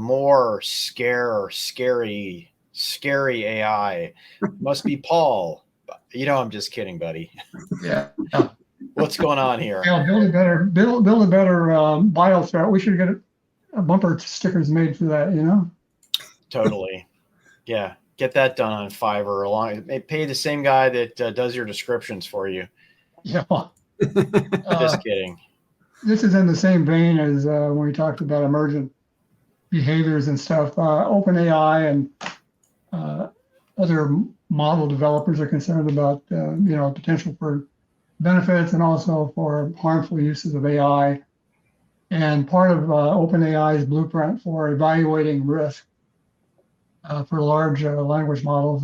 more scary AI. Must be Paul. I'm just kidding, buddy. Yeah. What's going on here? Yeah, build a better Biothreat. We should get a bumper stickers made for that. Totally. Yeah. Get that done on Fiverr. Pay the same guy that does your descriptions for you. Yeah. Just kidding. This is in the same vein as when we talked about emergent behaviors and stuff. OpenAI and other model developers are concerned about potential for benefits and also for harmful uses of AI. And part of OpenAI's blueprint for evaluating risk for large language models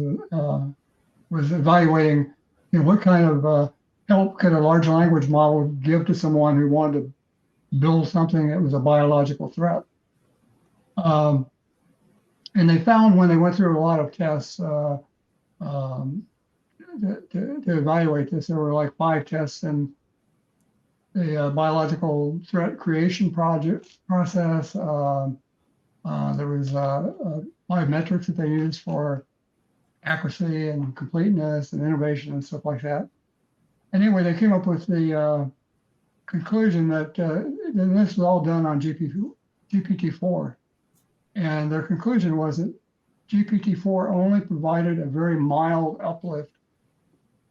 was evaluating what kind of help could a large language model give to someone who wanted to build something that was a biological threat. And they found when they went through a lot of tests to evaluate this, there were like 5 tests in the biological threat creation process. There was 5 metrics that they used for accuracy and completeness and innovation and stuff like that. Anyway, they came up with the conclusion that this was all done on GPT-4. And their conclusion was that GPT-4 only provided a very mild uplift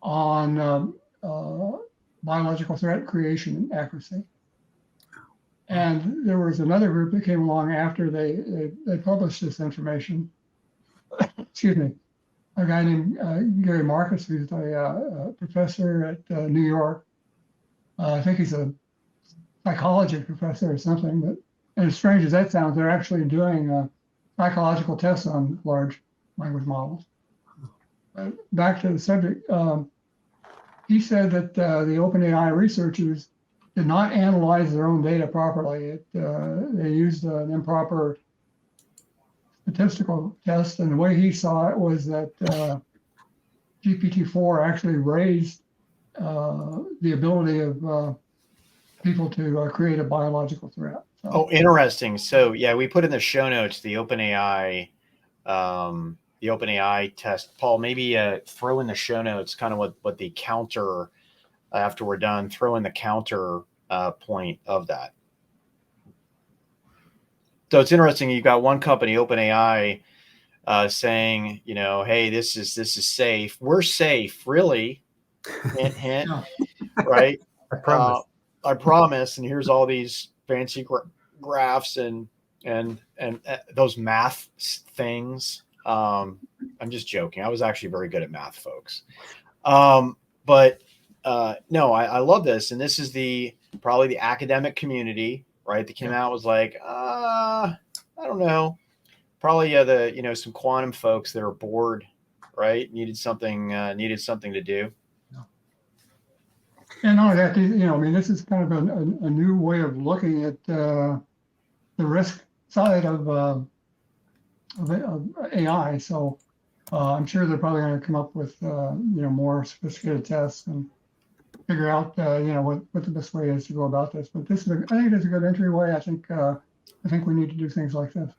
on biological threat creation and accuracy. And there was another group that came along after they published this information. Excuse me. A guy named Gary Marcus, who's a professor at New York. I think he's a psychology professor or something. But and as strange as that sounds, they're actually doing psychological tests on large language models. Back to the subject, he said that the OpenAI researchers did not analyze their own data properly. They used an improper statistical test, and the way he saw it was that GPT-4 actually raised the ability of people to create a biological threat. So, oh, interesting. So yeah, we put in the show notes the OpenAI test. Paul, maybe throw in the show notes kind of what the counter after we're done. Throw in the counter point of that. So it's interesting. You've got one company, OpenAI, saying, hey, this is safe. We're safe, really. Hint, hint. Right? I promise. And here's all these fancy graphs and those math things. I'm just joking. I was actually very good at math, folks. But no, I love this. And this is probably the academic community, right? That came out was like, I don't know. Probably some quantum folks that are bored, right? Needed something to do. And not that, this is kind of a new way of looking at the risk side of AI. So I'm sure they're probably going to come up with more sophisticated tests and figure out what the best way is to go about this. But I think it is a good entryway. I think we need to do things like this.